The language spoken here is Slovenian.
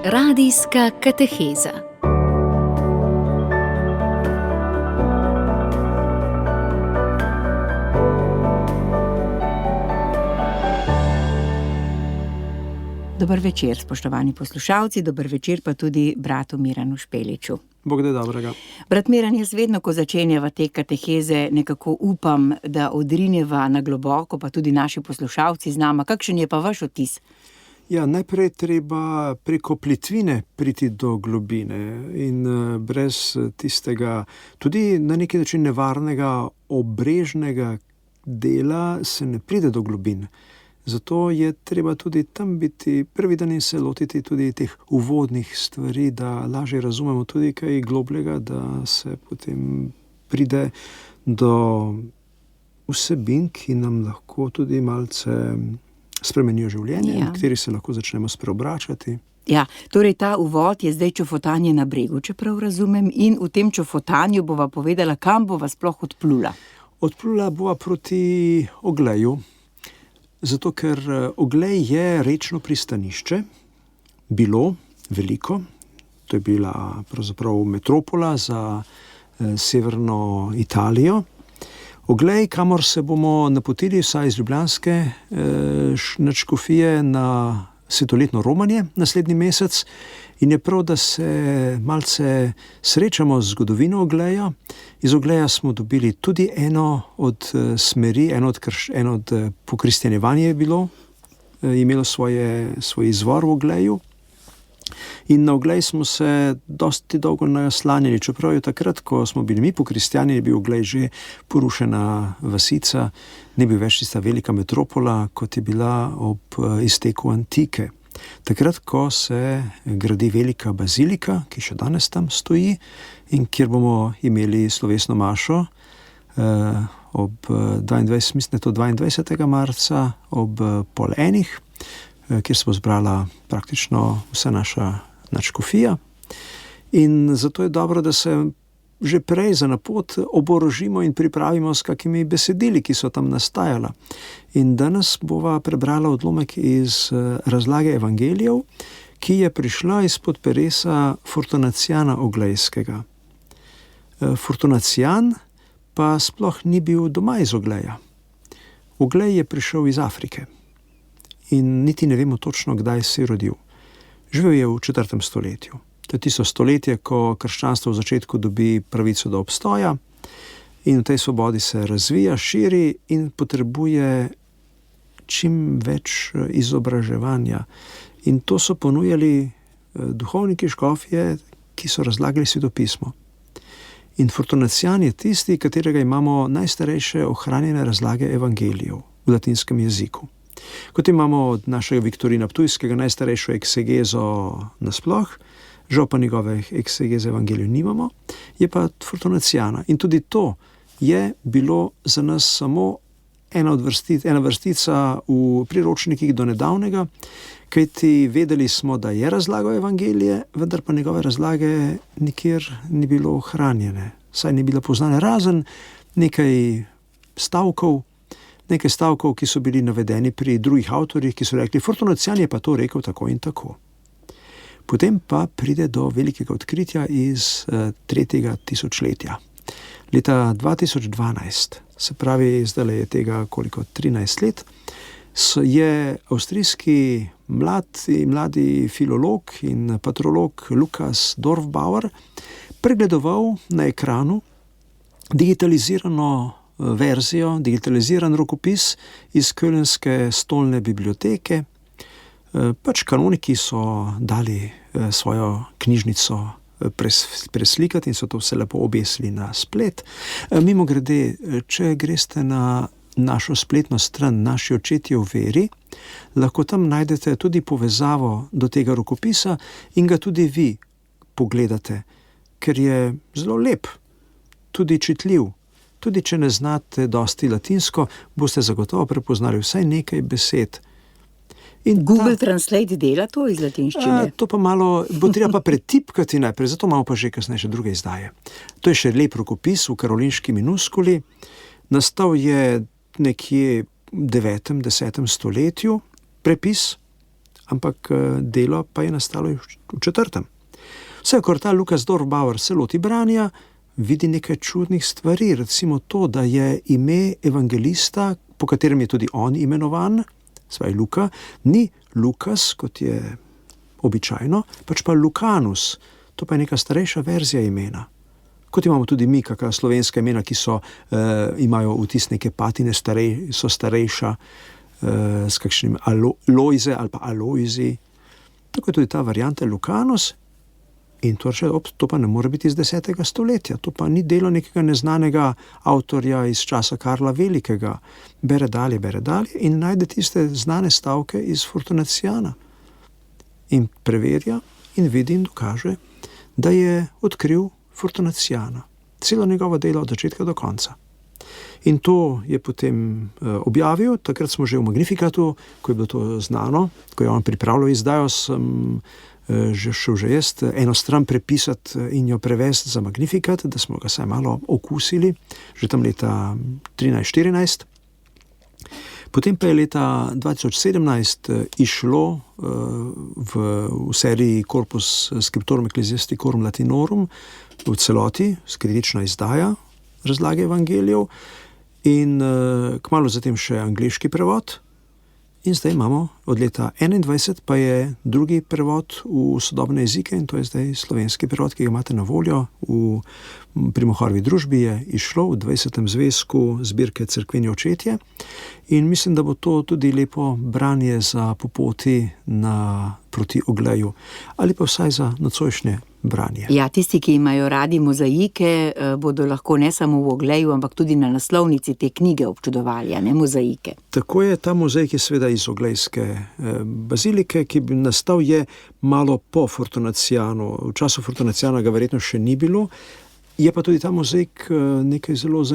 Radijska kateheza. Dober večer, spoštovani poslušalci, dober večer pa tudi bratu Miranu Špeliču. Bog da dobrega. Brat Miran, jaz vedno, ko začenjava te kateheze, nekako upam, da odrinjeva na globoko, pa tudi naši poslušalci z nama. Kakšen je pa vaš vtis? Ja, najprej treba preko plitvine priti do globine in brez tistega, tudi na neki način nevarnega, obrežnega dela se ne pride do globine. Zato je treba tudi tam biti previden in se lotiti tudi teh uvodnih stvari, da lažje razumemo tudi kaj globljega, da se potem pride do vsebin, ki nam lahko tudi malce spremenijo življenje, v kateri se lahko začnemo spreobračati. Ja, torej ta uvod je zdaj čofotanje na bregu, če prav razumem, in v tem čofotanju bova povedala, kam bova sploh odplula. Odplula bova proti Ogleju. Zato, ker Oglej je rečno pristanišče, bilo veliko, to je bila pravzaprav metropola za severno Italijo. Oglej, kamor se bomo napotili vsaj iz ljubljanske nadškofije na svetoletno romanje naslednji mesec, in je prav, da se malce srečamo z zgodovino Ogleja. Iz Ogleja smo dobili tudi eno od smeri, eno od pokristjanjevanja je bilo, imelo svoj izvor v Ogleju. In na Oglej smo se dosti dolgo naslanjali, čeprav je takrat, ko smo bili mi pokristjani, je bil Oglej že porušena vasica, ni bil več tista velika metropola, kot je bila ob izteku antike. Takrat, ko se gradi velika bazilika, ki še danes tam stoji in kjer bomo imeli slovesno mašo ob 22. marca ob 12:30, kjer se bo zbrala praktično vsa naša nadškofija. In zato je dobro, da se že prej za napot oborožimo in pripravimo s kakimi besedili, ki so tam nastajala. In danes bova prebrala odlomek iz razlage evangelijev, ki je prišla izpod peresa Fortunacijana Oglejskega. Fortunacijan pa sploh ni bil doma iz Ogleja. Oglej je prišel iz Afrike in niti ne vemo točno, kdaj se je rodil. Živel je v 4. stoletju. To je tisto stoletje, ko krščanstvo v začetku dobi pravico do obstoja in v tej svobodi se razvija, širi in potrebuje čim več izobraževanja. In to so ponujali duhovniki, škofje, ki so razlagali svetopismo. In Fortunacijan je tisti, katerega imamo najstarejše ohranjene razlage evangelijev v latinskem jeziku. Kot imamo od našega Viktorina Ptujskega najstarejšo eksegezo nasploh, žal pa njegove eksegeze evangelijev nimamo, je pa Fortunacijana. In tudi to je bilo za nas samo ena vrstica v priročnikih do nedavnega, kajti vedeli smo, da je razlagal evangelije, vendar pa njegove razlage nikjer ni bilo ohranjene, saj ni bila poznana, razen nekaj stavkov, ki so bili navedeni pri drugih avtorjih, ki so rekli, Fortunacijan je pa to rekel tako in tako. Potem pa pride do velikega odkritja iz 3. tisočletja. Leta 2012, se pravi, zdaj je tega 13 let, je avstrijski mladi filolog in patrolog Lukas Dorfbauer pregledoval na ekranu digitalizirano verzijo, digitaliziran rokopis iz Kölnske stolne biblioteke. Kanoniki so dali svojo knjižnico preslikati in so to vse lepo obesili na splet. Mimogrede, če greste na našo spletno stran Naši očetje v veri, lahko tam najdete tudi povezavo do tega rokopisa in ga tudi vi pogledate, ker je zelo lep, tudi čitljiv. Tudi če ne znate dosti latinsko, boste zagotovo prepoznali vsaj nekaj besed. In Google Translate dela to iz latinščine? To pa malo, bo treba pa pretipkati najprej, zato imamo pa že kasneje druge izdaje. To je še lep rokopis v karolinški minuskuli. Nastal je nekje v 9. 10. stoletju, prepis ampak delo pa je nastalo v 4. Vsekakor ta Lukas Dorfbauer se loti branja, vidi nekaj čudnih stvari, recimo to, da je ime evangelista, po katerem je tudi on imenovan, svaj Luka, ni Lukas, kot je običajno, pač pa Lucanus, to pa je neka starejša verzija imena. Kot imamo tudi mi, kakšna slovenska imena, ki imajo vtis neke patine, so starejša, s kakšnim Lojze ali pa Alojzi. Tako je tudi ta varianta Lucanus. In to reče, to pa ne more biti iz 10. stoletja, to pa ni delo nekega neznanega avtorja iz časa Karla Velikega. Bere dalje in najde tiste znane stavke iz Fortunaciana. In preverja in vidi in dokaže, da je odkril Fortunaciana. Celo njegovo delo od začetka do konca. In to je potem objavil, takrat smo že v Magnificatu, ko je bilo to znano, ko je on pripravljal izdajo, sem šel že jaz eno stran prepisati in jo prevesti za Magnificat, da smo ga saj malo okusili, že tam leta 13-14. Potem pa je leta 2017 išlo v seriji Corpus Scriptorum Ecclesiasticorum Latinorum v celoti, kritična izdaja razlage evangelijev in kmalu zatem še angleški prevod. In zdaj imamo od leta 2021 pa je drugi prevod v sodobne jezike in to je zdaj slovenski prevod, ki ga imate na voljo. Pri Mohorovi družbi je išlo v 20. zvezku zbirke Cerkveni očetje in mislim, da bo to tudi lepo branje za po poti proti Ogleju ali pa vsaj za nocojšnje branje. Ja, tisti, ki imajo radi mozaike, bodo lahko ne samo v Ogleju, ampak tudi na naslovnici te knjige občudovali, a ne mozaike. Tako je, ta mozaik je seveda iz oglejske bazilike, ki bi nastal je malo po Fortunacianu. V času Fortunaciana ga verjetno še ni bilo, je pa tudi ta mozaik nekaj zelo zanimivo.